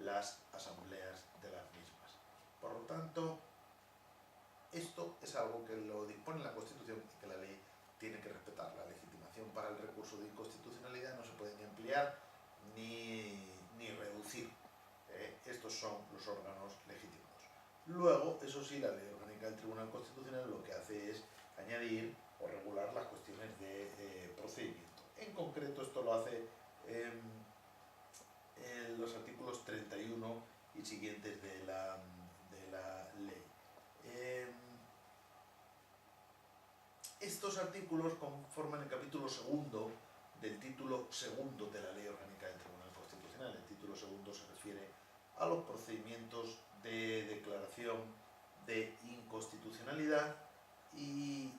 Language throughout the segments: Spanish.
las asambleas de las mismas. Por lo tanto, esto es algo que lo dispone la Constitución y que la ley tiene que respetar. La legitimación para el recurso de inconstitucionalidad no se puede ni ampliar ni reducir. Estos son los órganos legítimos. Luego, eso sí, la ley orgánica del Tribunal Constitucional lo que hace es añadir o regular las cuestiones de procedimiento. En concreto, esto lo hace en los artículos 31 y siguientes de la ley. Estos artículos conforman el capítulo segundo del título segundo de la Ley Orgánica del Tribunal Constitucional. El título segundo se refiere a los procedimientos de declaración de inconstitucionalidad y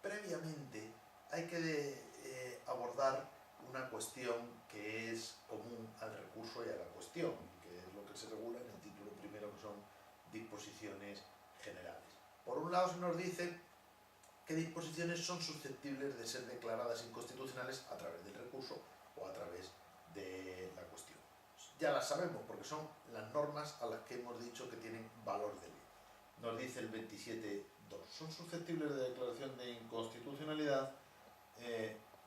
previamente hay que abordar una cuestión que es común al recurso y a la cuestión, que es lo que se regula en el título primero, que son disposiciones generales. Por un lado se nos dice qué disposiciones son susceptibles de ser declaradas inconstitucionales a través del recurso o a través de la cuestión. Ya las sabemos porque son las normas a las que hemos dicho que tienen valor de ley. Nos dice el 27.2. Son susceptibles de declaración de inconstitucionalidad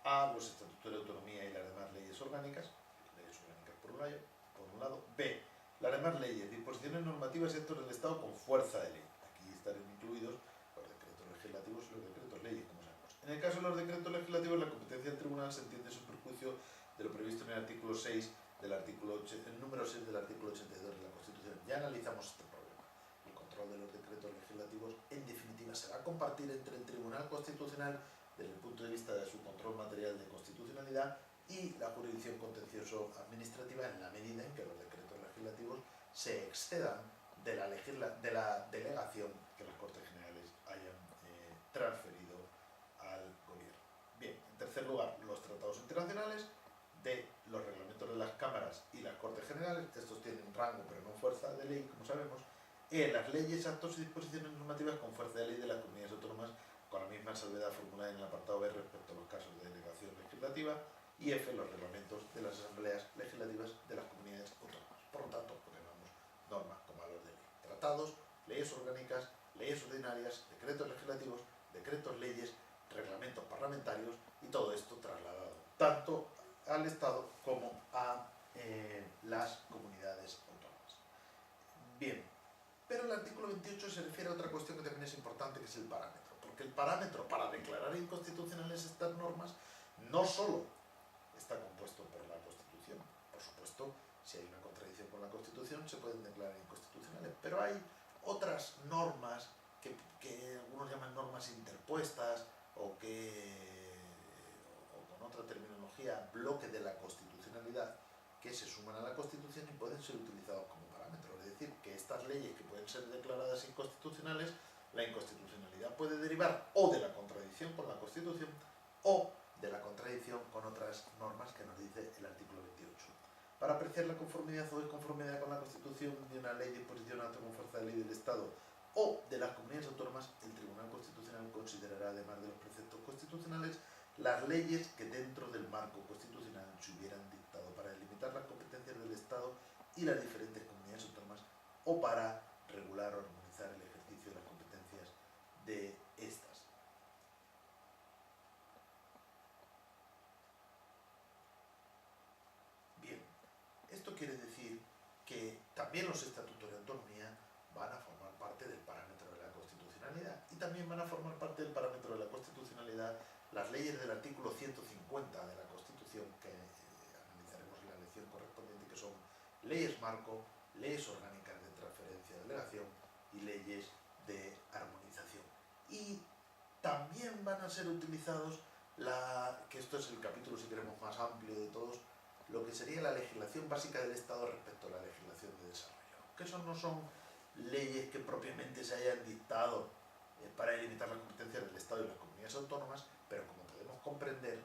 a los estatutos de autonomía y las demás leyes orgánicas por un lado. B. Las demás leyes, disposiciones normativas y actos del Estado con fuerza de ley. Aquí estarán incluidos los decretos legislativos y los decretos leyes, como sabemos. En el caso de los decretos legislativos, la competencia del tribunal se entiende sin perjuicio de lo previsto en el artículo 6 el número 6 del artículo 82 de la Constitución. Ya analizamos este problema. El control de los decretos legislativos, en definitiva, se va a compartir entre el Tribunal Constitucional desde el punto de vista de su control material de constitucionalidad y la jurisdicción contencioso-administrativa en la medida en que los decretos legislativos se excedan de la delegación que las Cortes Generales hayan transferido al Gobierno. Bien, en tercer lugar, los tratados internacionales, de los reglamentos de las cámaras y las Cortes Generales. Estos tienen rango pero no fuerza de ley, como sabemos. Las leyes, actos y disposiciones normativas con fuerza de ley de las comunidades autónomas, con la misma salvedad formulada en el apartado B respecto a los casos de delegación legislativa. Y F, los reglamentos de las asambleas legislativas de las comunidades autónomas. Por lo tanto, tenemos normas con valor de ley. Tratados, leyes orgánicas, leyes ordinarias, decretos legislativos, decretos leyes, reglamentos parlamentarios y todo esto trasladado tanto al Estado como a las comunidades autónomas. Bien, pero el artículo 28 se refiere a otra cuestión que también es importante, que es el parámetro, porque el parámetro para declarar inconstitucionales estas normas no solo está compuesto por la Constitución. Por supuesto, si hay una contradicción con la Constitución se pueden declarar inconstitucionales, pero hay otras normas que algunos llaman normas interpuestas o con otra terminología, bloque de la constitucionalidad, que se suman a la Constitución y pueden ser utilizados como parámetro. Es decir, que estas leyes que pueden ser declaradas inconstitucionales, la inconstitucionalidad puede derivar o de la contradicción con la Constitución o de la contradicción con otras normas que nos dice el artículo 28. Para apreciar la conformidad o desconformidad con la Constitución de una ley, disposición, acto con fuerza de ley del Estado o de las comunidades autónomas, el Tribunal Constitucional considerará, además de los preceptos constitucionales, las leyes que dentro del marco constitucional se hubieran dictado para delimitar las competencias del Estado y las diferentes comunidades autónomas o para regular o armonizar el ejercicio de las competencias de estas. Bien, esto quiere decir que también los estatutos de autonomía van a formar parte del parámetro de la constitucionalidad y también van a formar parte del parámetro de la constitucionalidad las leyes del artículo 150 de la Constitución, que analizaremos en la lección correspondiente, que son leyes marco, leyes orgánicas de transferencia de delegación y leyes de armonización. Y también van a ser utilizados, que esto es el capítulo, si queremos, más amplio de todos, lo que sería la legislación básica del Estado respecto a la legislación de desarrollo. Que eso no son leyes que propiamente se hayan dictado para delimitar las competencias del Estado y las comunidades autónomas, pero como podemos comprender,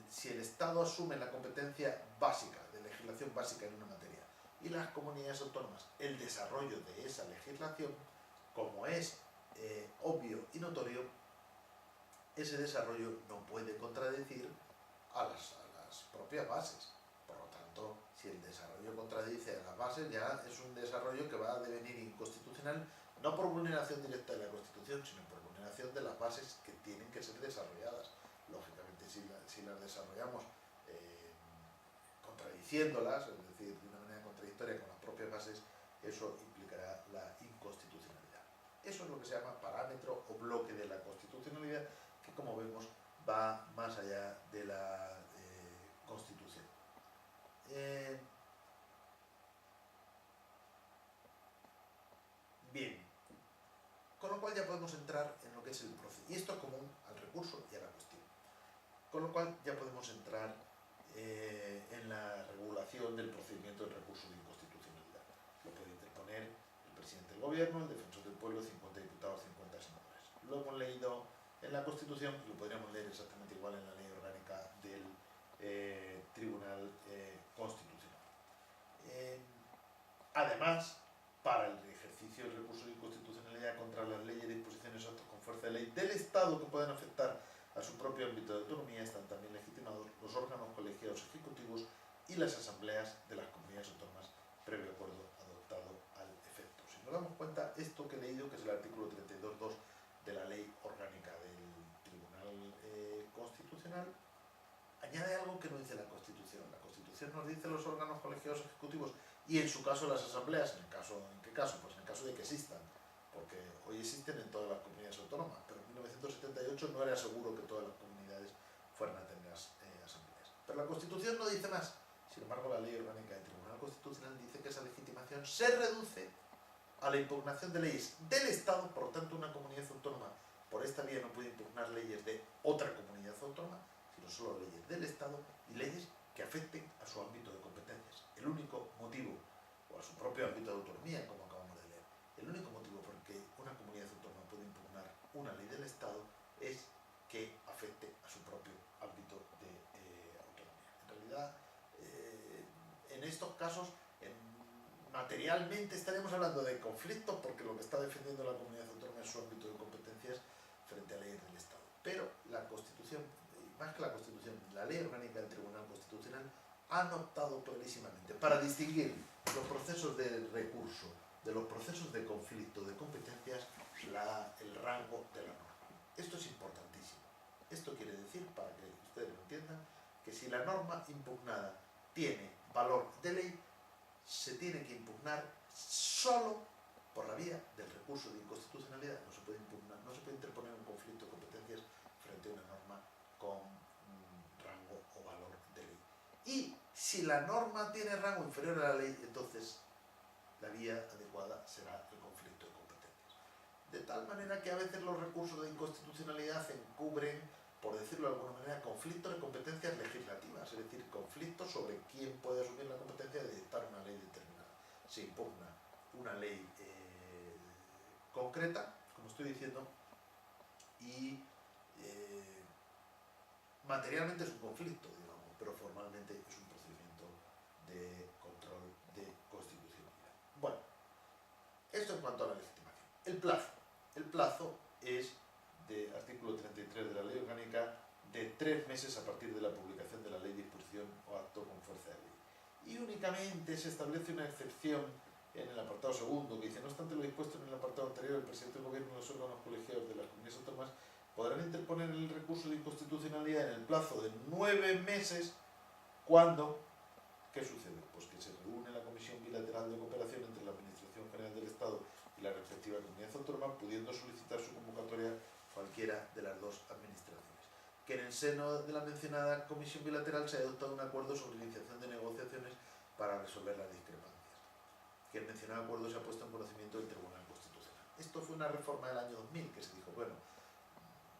si el Estado asume la competencia básica, de legislación básica en una materia, y las comunidades autónomas el desarrollo de esa legislación, como es obvio y notorio, ese desarrollo no puede contradecir a las propias bases. Por lo tanto, si desarrollo contradice a las bases, ya es un desarrollo que va a devenir inconstitucional, no por vulneración directa de la Constitución, sino por vulneración de las bases que tienen que ser desarrolladas. Lógicamente, si las desarrollamos contradiciéndolas, es decir, de una manera contradictoria con las propias bases, eso implicará la inconstitucionalidad. Eso es lo que se llama parámetro o bloque de la constitucionalidad, que como vemos va más allá de la Constitución. Bien, con lo cual ya podemos entrar en lo que es el proceso, y esto es común al recurso y a la cuestión, con lo cual ya podemos entrar en la regulación del procedimiento del recurso de inconstitucionalidad. Lo puede interponer el presidente del gobierno, el defensor del pueblo, 50 diputados, 50 senadores. Lo hemos leído en la Constitución y lo podríamos leer exactamente igual en la ley orgánica del Tribunal Constitucional. Además, para el ejercicio del recurso de inconstitucionalidad contra las leyes, disposiciones o actos con fuerza de ley del Estado que puedan afectar a su propio ámbito de autonomía, están también legitimados los órganos colegiados ejecutivos y las asambleas de las comunidades autónomas, previo acuerdo adoptado al efecto. Si nos damos cuenta, esto que he leído, que es el artículo 32.2 de la ley orgánica del Tribunal Constitucional, añade algo que no dice la Constitución. La Constitución nos dice los órganos colegiados ejecutivos y en su caso las asambleas. ¿En qué caso? Pues en el caso de que existan, porque hoy existen en todas las comunidades autónomas, pero en 1978 no era seguro que todas las comunidades fueran a tener asambleas. Pero la Constitución no dice más. Sin embargo, la ley orgánica del Tribunal Constitucional dice que esa legitimación se reduce a la impugnación de leyes del Estado. Por lo tanto, una comunidad autónoma por esta vía no puede impugnar leyes de otra comunidad autónoma, sino solo leyes del Estado y leyes que afecten a su ámbito de competencias. El único motivo, o a su propio ámbito de autonomía, como acabamos de leer, el único motivo por el que una comunidad autónoma puede impugnar una ley del Estado es que afecte a su propio ámbito de autonomía. En realidad, en estos casos, materialmente estaremos hablando de conflictos, porque lo que está defendiendo la comunidad autónoma es su ámbito de competencias frente a leyes del Estado. Pero la Constitución, más que la Constitución, la ley orgánica del Tribunal Constitucional han optado clarísimamente para distinguir los procesos de recurso de los procesos de conflicto de competencias, el rango de la norma. Esto es importantísimo. Esto quiere decir, para que ustedes lo entiendan, que si la norma impugnada tiene valor de ley, se tiene que impugnar solo por la vía del recurso de inconstitucionalidad. No se puede impugnar, no se puede interponer un conflicto de competencias frente a una norma con rango o valor de ley. Y si la norma tiene rango inferior a la ley, entonces la vía adecuada será el conflicto de competencias. De tal manera que a veces los recursos de inconstitucionalidad encubren, por decirlo de alguna manera, conflictos de competencias legislativas, es decir, conflictos sobre quién puede asumir la competencia de dictar una ley determinada. Se impugna una ley concreta, como estoy diciendo, y materialmente es un conflicto, digamos, pero formalmente es un procedimiento de control de constitucionalidad. Bueno, esto en cuanto a la legitimación. El plazo. El plazo es, de artículo 33 de la ley orgánica, de 3 meses a partir de la publicación de la ley, disposición o acto con fuerza de ley. Y únicamente se establece una excepción en el apartado segundo, que dice: no obstante lo dispuesto en el apartado anterior, el presidente del gobierno y los órganos colegiados de las comunidades autónomas podrán interponer el recurso de inconstitucionalidad en el plazo de 9 meses cuando... ¿Qué sucede? Pues que se reúne la Comisión Bilateral de Cooperación entre la Administración General del Estado y la respectiva comunidad autónoma, pudiendo solicitar su convocatoria cualquiera de las dos administraciones. Que en el seno de la mencionada Comisión Bilateral se ha adoptado un acuerdo sobre iniciación de negociaciones para resolver las discrepancias. Que el mencionado acuerdo se ha puesto en conocimiento del Tribunal Constitucional. Esto fue una reforma del año 2000 que se dijo, bueno,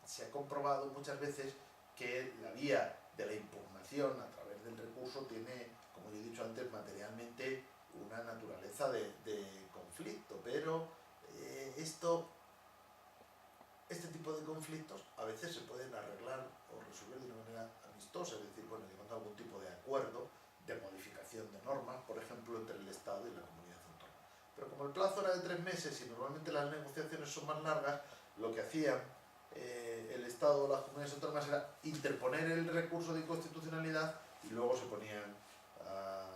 se ha comprobado muchas veces que la vía de la impugnación a través del recurso tiene, como yo he dicho antes, materialmente una naturaleza de conflicto, pero este tipo de conflictos a veces se pueden arreglar o resolver de una manera amistosa, es decir, bueno, llegando a algún tipo de acuerdo de modificación de normas, por ejemplo, entre el Estado y la comunidad autónoma. Pero como el plazo era de 3 meses y normalmente las negociaciones son más largas, lo que hacían el Estado o las comunidades autónomas era interponer el recurso de inconstitucionalidad y luego se ponían a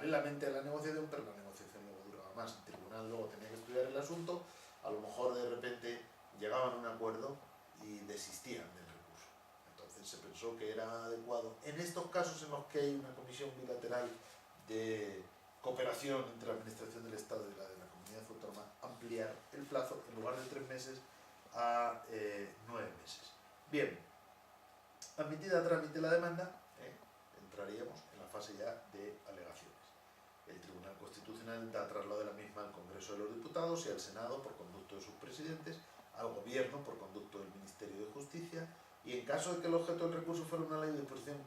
paralelamente a la negociación, pero la negociación luego duraba más. El tribunal luego tenía que estudiar el asunto, a lo mejor de repente llegaban a un acuerdo y desistían del recurso. Entonces se pensó que era adecuado, en estos casos en los que hay una comisión bilateral de cooperación entre la Administración del Estado y la de la Comunidad Autónoma, ampliar el plazo, en lugar de 3 meses, a 9 meses. Bien, admitida a trámite la demanda, entraríamos en la fase ya de alegaciones. El Tribunal Constitucional da traslado de la misma al Congreso de los Diputados y al Senado por conducto de sus presidentes, al Gobierno por conducto del Ministerio de Justicia, y en caso de que el objeto del recurso fuera una ley de disposición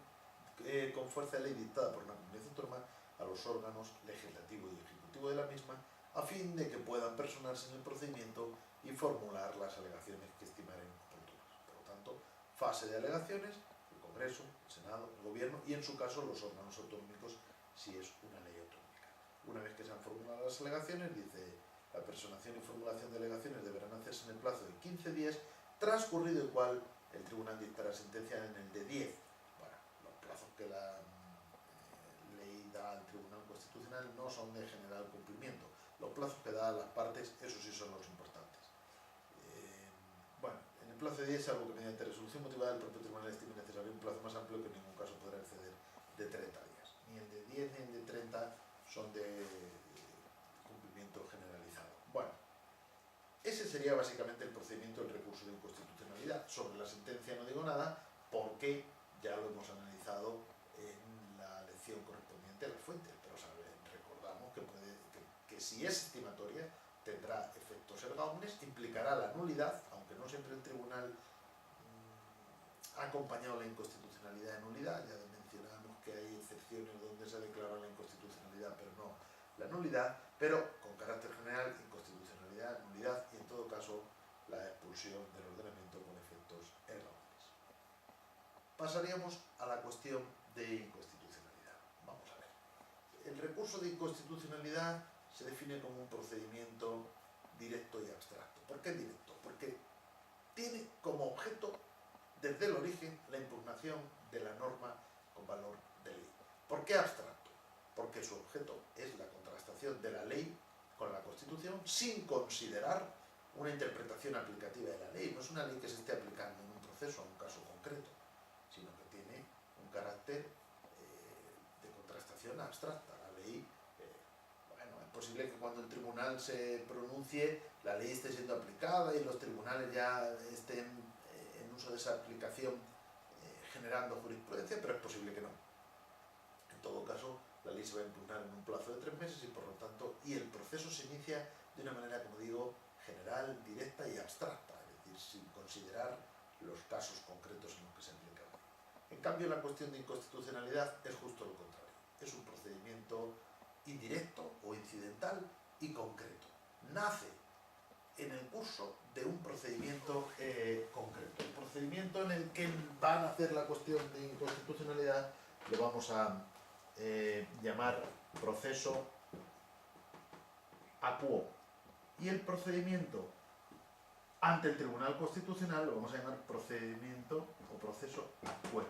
con fuerza de ley dictada por una comunidad autónoma, a los órganos legislativo y ejecutivo de la misma, a fin de que puedan personarse en el procedimiento y formular las alegaciones que estimaren oportunas. Por lo tanto, fase de alegaciones, el Congreso, el Senado, el Gobierno y en su caso los órganos autonómicos si es una ley autonómica. Una vez que se han formulado las alegaciones, dice, la personación y formulación de alegaciones deberán hacerse en el plazo de 15 días, transcurrido el cual el tribunal dictará sentencia en el de 10. Bueno, los plazos que la ley da al Tribunal Constitucional no son de general cumplimiento. Los plazos que da a las partes, esos sí son los importantes. Bueno, en el plazo de 10, salvo que mediante resolución motivada el propio tribunal estime necesario un plazo más amplio, que en ningún caso podrá exceder de 30 días. Ni el de 10 ni el de 30 son de cumplimiento generalizado. Bueno, ese sería básicamente el procedimiento del recurso de inconstitucionalidad. Sobre la sentencia no digo nada, porque ya lo hemos analizado en la lección correspondiente a las fuentes, pero recordamos que si es estimatoria tendrá efectos erga omnes, implicará la nulidad, aunque no siempre el tribunal ha acompañado la inconstitucionalidad de nulidad. Ya mencionamos que hay excepciones donde se declara la inconstitucionalidad, pero no la nulidad, pero con carácter general, inconstitucionalidad, nulidad y en todo caso la expulsión del ordenamiento con efectos erga omnes. Pasaríamos a la cuestión de inconstitucionalidad. Vamos a ver. El recurso de inconstitucionalidad se define como un procedimiento directo y abstracto. ¿Por qué directo? Porque tiene como objeto, desde el origen, la impugnación de la norma con valor de ley. ¿Por qué abstracto? Porque su objeto es la contrastación de la ley con la Constitución sin considerar una interpretación aplicativa de la ley. No es una ley que se esté aplicando en un proceso, a un caso concreto, sino que tiene un carácter de contrastación abstracta. La ley, bueno, es posible que cuando el tribunal se pronuncie, la ley esté siendo aplicada y los tribunales ya estén en uso de esa aplicación generando jurisprudencia, pero es posible que no. En todo caso, la ley se va a impugnar en un plazo de 3 meses y por lo tanto, y el proceso se inicia de una manera, como digo, general, directa y abstracta, es decir, sin considerar los casos concretos en los que se aplica. En cambio, la cuestión de inconstitucionalidad es justo lo contrario. Es un procedimiento indirecto o incidental y concreto. Nace en el curso de un procedimiento concreto. El procedimiento en el que va a nacer la cuestión de inconstitucionalidad lo vamos a llamar proceso acuo. Y el procedimiento ante el Tribunal Constitucional lo vamos a llamar procedimiento o proceso acuo.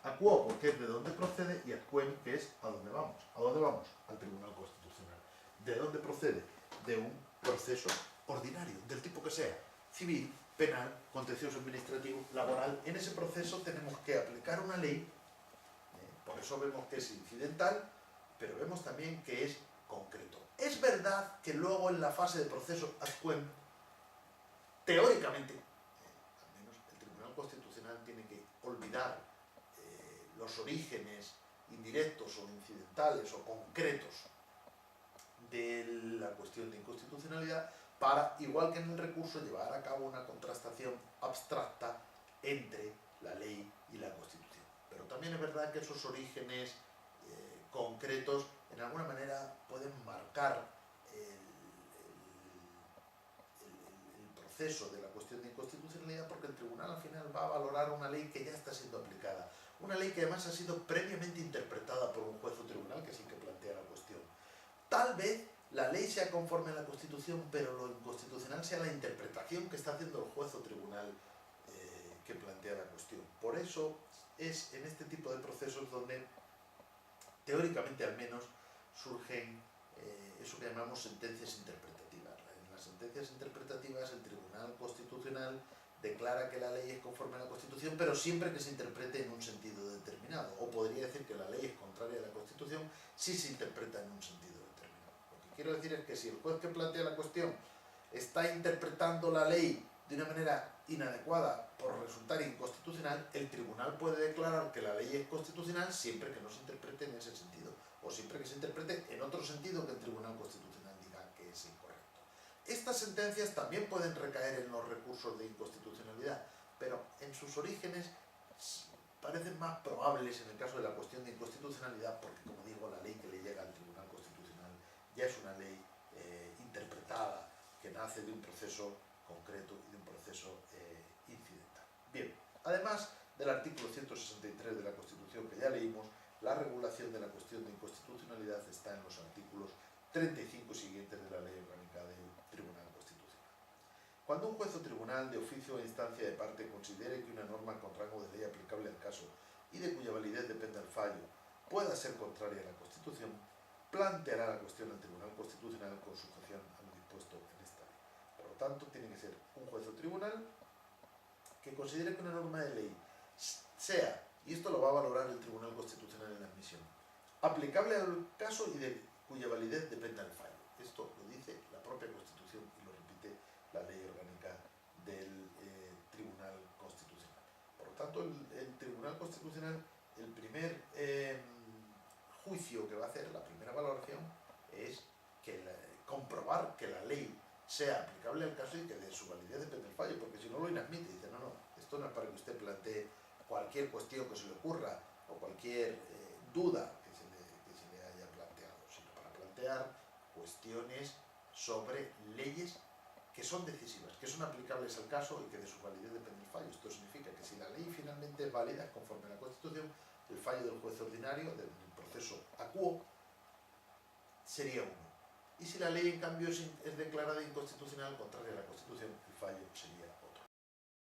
Acuo porque es de dónde procede y acuem que es a dónde vamos. ¿A dónde vamos? Al Tribunal Constitucional. ¿De dónde procede? De un proceso ordinario, del tipo que sea, civil, penal, contencioso administrativo, laboral. En ese proceso tenemos que aplicar una ley, por eso vemos que es incidental, pero vemos también que es concreto. Es verdad que luego en la fase de proceso ad quem, teóricamente, al menos el Tribunal Constitucional tiene que olvidar los orígenes indirectos o incidentales o concretos de la cuestión de inconstitucionalidad para, igual que en el recurso, llevar a cabo una contrastación abstracta entre la ley y la Constitución. Pero también es verdad que esos orígenes concretos en alguna manera pueden marcar el proceso de la cuestión de inconstitucionalidad, porque el tribunal al final va a valorar una ley que ya está siendo aplicada, una ley que además ha sido previamente interpretada por un juez o tribunal que es el que plantea la cuestión. Tal vez la ley sea conforme a la Constitución, pero lo inconstitucional sea la interpretación que está haciendo el juez o tribunal que plantea la cuestión. Por eso es en este tipo de procesos donde, teóricamente al menos, surgen eso que llamamos sentencias interpretativas. En las sentencias interpretativas el Tribunal Constitucional declara que la ley es conforme a la Constitución, pero siempre que se interprete en un sentido determinado. O podría decir que la ley es contraria a la Constitución si se interpreta en un sentido determinado. Lo que quiero decir es que si el juez que plantea la cuestión está interpretando la ley de una manera inadecuada por resultar inconstitucional, el tribunal puede declarar que la ley es constitucional siempre que no se interprete en ese sentido, o siempre que se interprete en otro sentido que el Tribunal Constitucional diga que es incorrecto. Estas sentencias también pueden recaer en los recursos de inconstitucionalidad, pero en sus orígenes parecen más probables en el caso de la cuestión de inconstitucionalidad, porque, como digo, la ley que le llega al Tribunal Constitucional ya es una ley interpretada, que nace de un proceso concreto y de un proceso incidental. Bien, además del artículo 163 de la Constitución que ya leímos, la regulación de la cuestión de inconstitucionalidad está en los artículos 35 siguientes de la Ley Orgánica del Tribunal Constitucional. Cuando un juez o tribunal de oficio o instancia de parte considere que una norma con rango de ley aplicable al caso y de cuya validez depende el fallo pueda ser contraria a la Constitución, planteará la cuestión al Tribunal Constitucional con sujeción a lo dispuesto en esta ley. Por lo tanto, tiene que ser un juez o tribunal que considere que una norma de ley sea, y esto lo va a valorar el Tribunal Constitucional en la admisión, aplicable al caso y de cuya validez dependa el fallo. Esto lo dice la propia Constitución y lo repite la Ley Orgánica del Tribunal Constitucional. Por lo tanto, el Tribunal Constitucional, el primer juicio que va a hacer, la primera valoración, es que comprobar que la ley sea aplicable al caso y que de su validez depende el fallo, porque si no lo inadmite, dice, no, esto no es para que usted plantee cualquier cuestión que se le ocurra o cualquier duda que se le haya planteado, sino para plantear cuestiones sobre leyes que son decisivas, que son aplicables al caso y que de su validez depende el fallo. Esto significa que si la ley finalmente es válida conforme a la Constitución, el fallo del juez ordinario, del proceso acuo, sería uno. Y si la ley en cambio es declarada inconstitucional, contraria a la Constitución, el fallo sería otro.